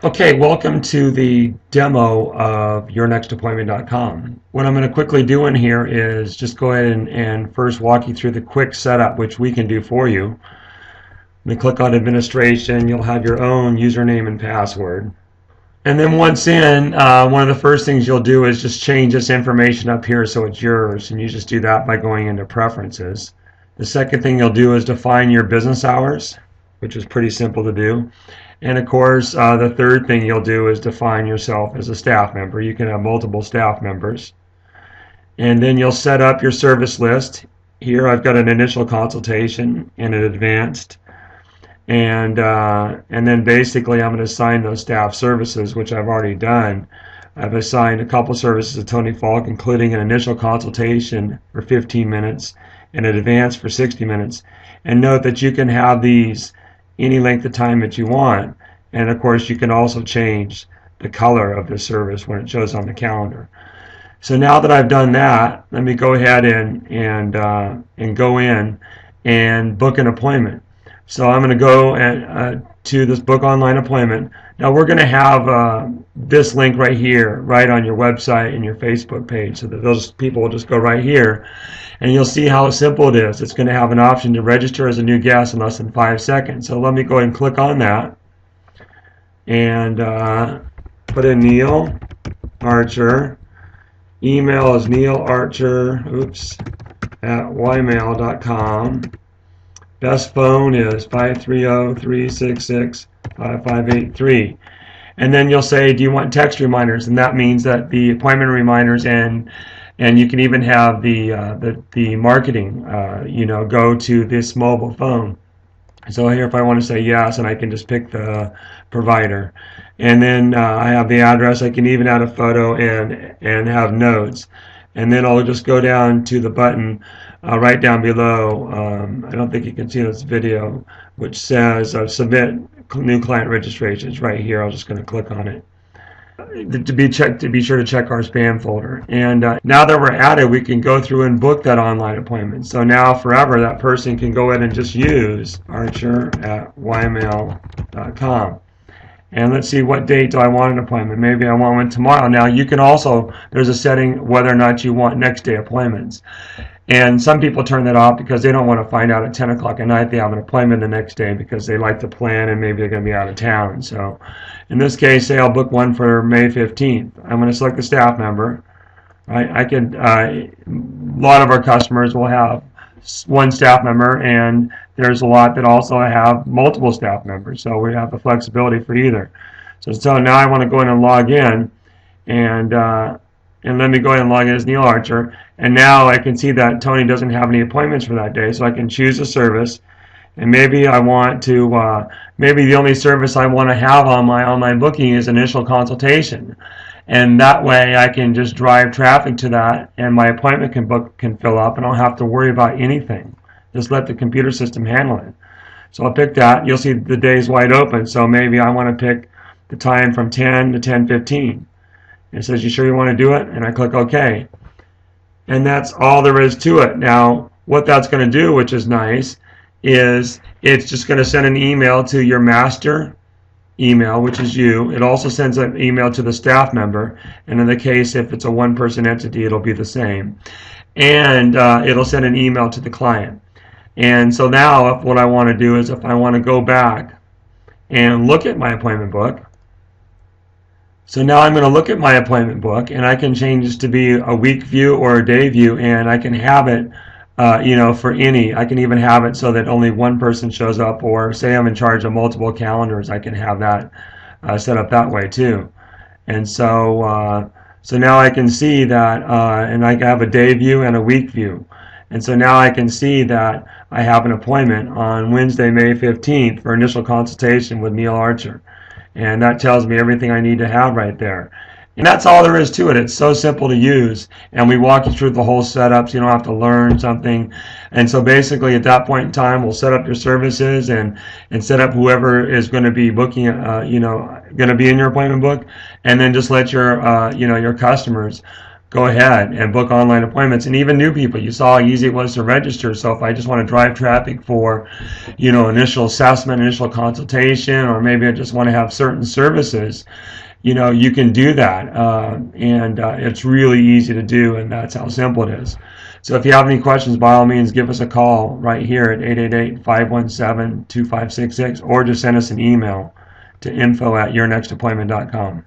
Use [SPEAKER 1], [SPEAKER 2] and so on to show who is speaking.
[SPEAKER 1] Okay, welcome to the demo of yournextappointment.com. What I'm going to quickly do in here is just go ahead and first walk you through the quick setup, which we can do for you. Then click on administration. You'll have your own username and password. And then once in, one of the first things you'll do is just change this information up here so it's yours. And you just do that by going into preferences. The second thing you'll do is define your business hours, which is pretty simple to do. And of course, the third thing you'll do is define yourself as a staff member. You can have multiple staff members. And then you'll set up your service list. Here I've got an initial consultation and an advanced. And then basically I'm going to assign those staff services, which I've already done. I've assigned a couple services to Tony Falk, including an initial consultation for 15 minutes and an advanced for 60 minutes. And note that you can have these any length of time that you want. And of course you can also change the color of the service when it shows on the calendar. So now that I've done that, let me go ahead and go in and book an appointment. So I'm going to go to this book online appointment. Now we're going to have this link right here, right on your website and your Facebook page, so that those people will just go right here. And you'll see how simple it is. It's going to have an option to register as a new guest in less than 5 seconds. So let me go ahead and click on that and put in Neil Archer. Email is neilarcher@ymail.com. Best phone is 530-366-5583. And then you'll say, do you want text reminders? And that means that the appointment reminders and you can even have the marketing, go to this mobile phone. So here, if I want to say yes, and I can just pick the provider, and then I have the address. I can even add a photo and have notes, and then I'll just go down to the button right down below. I don't think you can see this video, which says submit new client registrations. Right here, I'm just going to click on it. To be sure to check our spam folder. And now that we're at it, we can go through and book that online appointment. So now forever that person can go ahead and just use archer@ymail.com. And let's see, what date do I want an appointment? Maybe I want one tomorrow. Now you can also, there's a setting whether or not you want next day appointments. And some people turn that off because they don't want to find out at 10 o'clock at night they have an appointment the next day, because they like to plan and maybe they're going to be out of town. So in this case, say I'll book one for May 15th. I'm going to select the staff member. Right? A lot of our customers will have one staff member, and there's a lot that also have multiple staff members. So we have the flexibility for either. So now I want to go in and log in, and let me go ahead and log in as Neil Archer. And now I can see that Tony doesn't have any appointments for that day, so I can choose a service. And maybe I want to, maybe the only service I want to have on my booking is initial consultation. And that way I can just drive traffic to that, and my appointment can fill up, and I don't have to worry about anything. Just let the computer system handle it. So I'll pick that. You'll see the day's wide open, so maybe I want to pick the time from 10 to 10:15. It says, you sure you want to do it? And I click OK. And that's all there is to it. Now, what that's going to do, which is nice, is it's just going to send an email to your master email, which is you. It also sends an email to the staff member. And in the case, if it's a one-person entity, it'll be the same. And it'll send an email to the client. And so now, what I want to do is, if I want to go back and look at my appointment book, so now I'm going to look at my appointment book, and I can change this to be a week view or a day view, and I can have it, for any. I can even have it so that only one person shows up, or say I'm in charge of multiple calendars, I can have that set up that way too. And so now I can see that, and I can have a day view and a week view. And so now I can see that I have an appointment on Wednesday, May 15th for initial consultation with Neil Archer. And that tells me everything I need to have right there. And that's all there is to it. It's so simple to use. And we walk you through the whole setup, so you don't have to learn something. And so basically at that point in time, we'll set up your services and set up whoever is going to be booking, going to be in your appointment book. And then just let your, your customers go ahead and book online appointments. And even new people, you saw how easy it was to register. So if I just want to drive traffic for, initial assessment, initial consultation, or maybe I just want to have certain services, you can do that. And it's really easy to do, and that's how simple it is. So if you have any questions, by all means, give us a call right here at 888-517-2566, or just send us an email to info@yournextappointment.com.